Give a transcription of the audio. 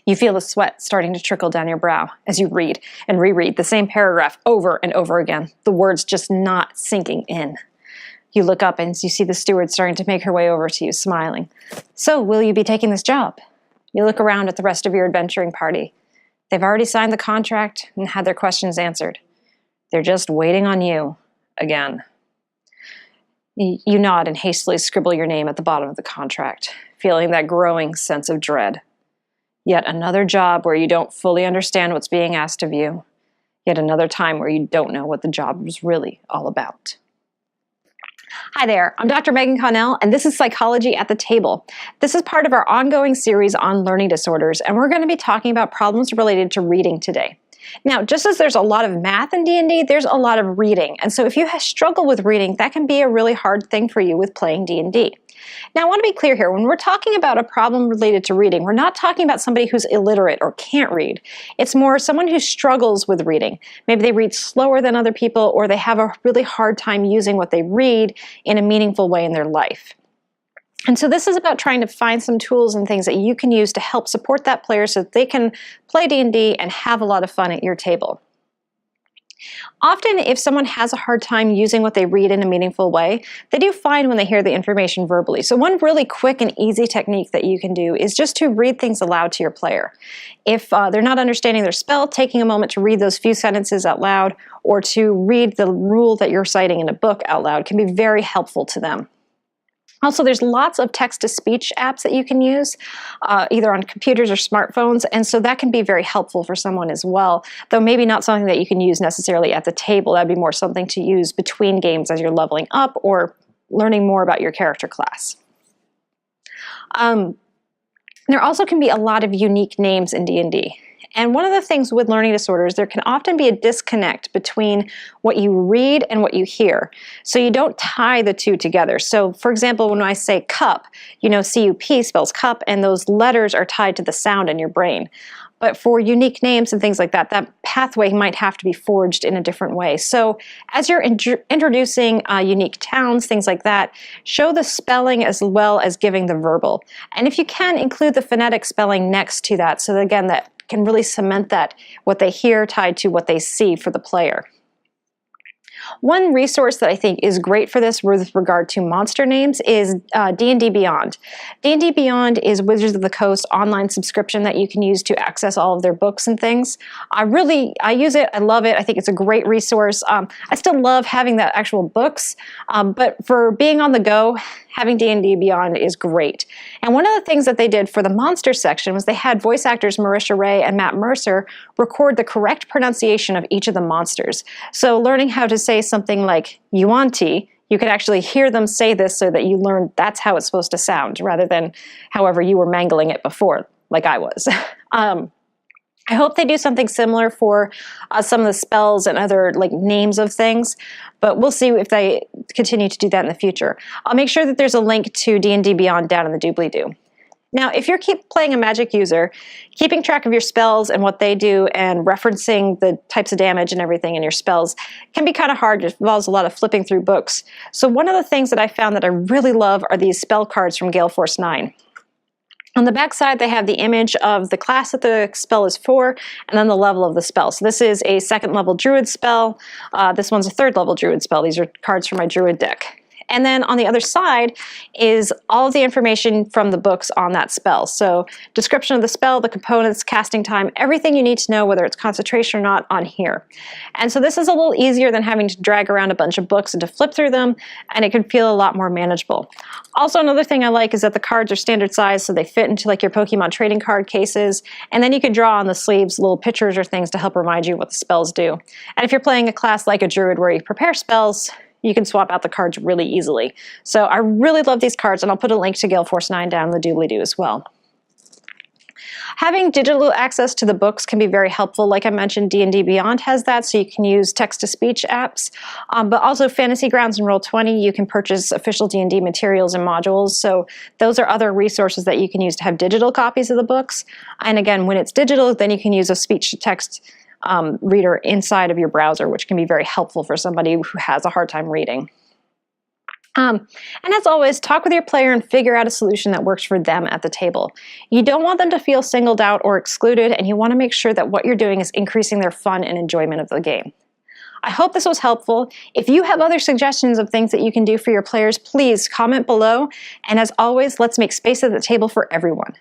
You feel the sweat starting to trickle down your brow as you read and reread the same paragraph over and over again, the words just not sinking in. You look up and you see the steward starting to make her way over to you, smiling. So, will you be taking this job? You look around at the rest of your adventuring party. They've already signed the contract and had their questions answered. They're just waiting on you again. You nod and hastily scribble your name at the bottom of the contract, feeling that growing sense of dread. Yet another job where you don't fully understand what's being asked of you. Yet another time where you don't know what the job is really all about. Hi there, I'm Dr. Megan Connell, and this is Psychology at the Table. This is part of our ongoing series on learning disorders, and we're going to be talking about problems related to reading today. Now, just as there's a lot of math in D&D, there's a lot of reading, and so if you struggle with reading, that can be a really hard thing for you with playing D&D. Now, I want to be clear here. When we're talking about a problem related to reading, we're not talking about somebody who's illiterate or can't read. It's more someone who struggles with reading. Maybe they read slower than other people, or they have a really hard time using what they read in a meaningful way in their life. And so this is about trying to find some tools and things that you can use to help support that player so that they can play D&D and have a lot of fun at your table. Often, if someone has a hard time using what they read in a meaningful way, they do fine when they hear the information verbally. So one really quick and easy technique that you can do is just to read things aloud to your player. If they're not understanding their spell, taking a moment to read those few sentences out loud or to read the rule that you're citing in a book out loud can be very helpful to them. Also, there's lots of text-to-speech apps that you can use, either on computers or smartphones, and so that can be very helpful for someone as well, though maybe not something that you can use necessarily at the table. That'd be more something to use between games as you're leveling up or learning more about your character class. There also can be a lot of unique names in D&D. And one of the things with learning disorders, there can often be a disconnect between what you read and what you hear. So you don't tie the two together. So for example, when I say cup, you know, C-U-P spells cup, and those letters are tied to the sound in your brain. But for unique names and things like that, that pathway might have to be forged in a different way. So as you're introducing unique towns, things like that, show the spelling as well as giving the verbal. And if you can, include the phonetic spelling next to that, so that, again, that can really cement that what they hear tied to what they see for the player. One resource that I think is great for this with regard to monster names is D&D Beyond. D&D Beyond is Wizards of the Coast online subscription that you can use to access all of their books and things. I use it, I love it, I think it's a great resource. I still love having the actual books, but for being on the go, having D&D Beyond is great. And one of the things that they did for the monster section was they had voice actors Marisha Ray and Matt Mercer record the correct pronunciation of each of the monsters. So learning how to say something like Yuan-Ti, you could actually hear them say this so that you learn that's how it's supposed to sound, rather than however you were mangling it before, like I was. I hope they do something similar for some of the spells and other names of things, but we'll see if they continue to do that in the future. I'll make sure that there's a link to D&D Beyond down in the doobly-doo. Now, if you're playing a magic user, keeping track of your spells and what they do and referencing the types of damage and everything in your spells can be kind of hard. It involves a lot of flipping through books. So one of the things that I found that I really love are these spell cards from Gale Force 9. On the back side, they have the image of the class that the spell is for, and then the level of the spell. So this is a 2nd level druid spell. This one's a 3rd level druid spell. These are cards from my druid deck. And then on the other side is all of the information from the books on that spell. So description of the spell, the components, casting time, everything you need to know, whether it's concentration or not, on here. And so this is a little easier than having to drag around a bunch of books and to flip through them, and it can feel a lot more manageable. Also, another thing I like is that the cards are standard size, so they fit into your Pokemon trading card cases, and then you can draw on the sleeves little pictures or things to help remind you what the spells do. And if you're playing a class like a druid where you prepare spells, you can swap out the cards really easily. So I really love these cards, and I'll put a link to Gale Force 9 down in the doobly-doo as well. Having digital access to the books can be very helpful. Like I mentioned, D&D Beyond has that, so you can use text-to-speech apps. But also Fantasy Grounds and Roll20, you can purchase official D&D materials and modules. So those are other resources that you can use to have digital copies of the books. And again, when it's digital, then you can use a speech-to-text reader inside of your browser, which can be very helpful for somebody who has a hard time reading. And as always, talk with your player and figure out a solution that works for them at the table. You don't want them to feel singled out or excluded, and you want to make sure that what you're doing is increasing their fun and enjoyment of the game. I hope this was helpful. If you have other suggestions of things that you can do for your players, please comment below. And as always, let's make space at the table for everyone.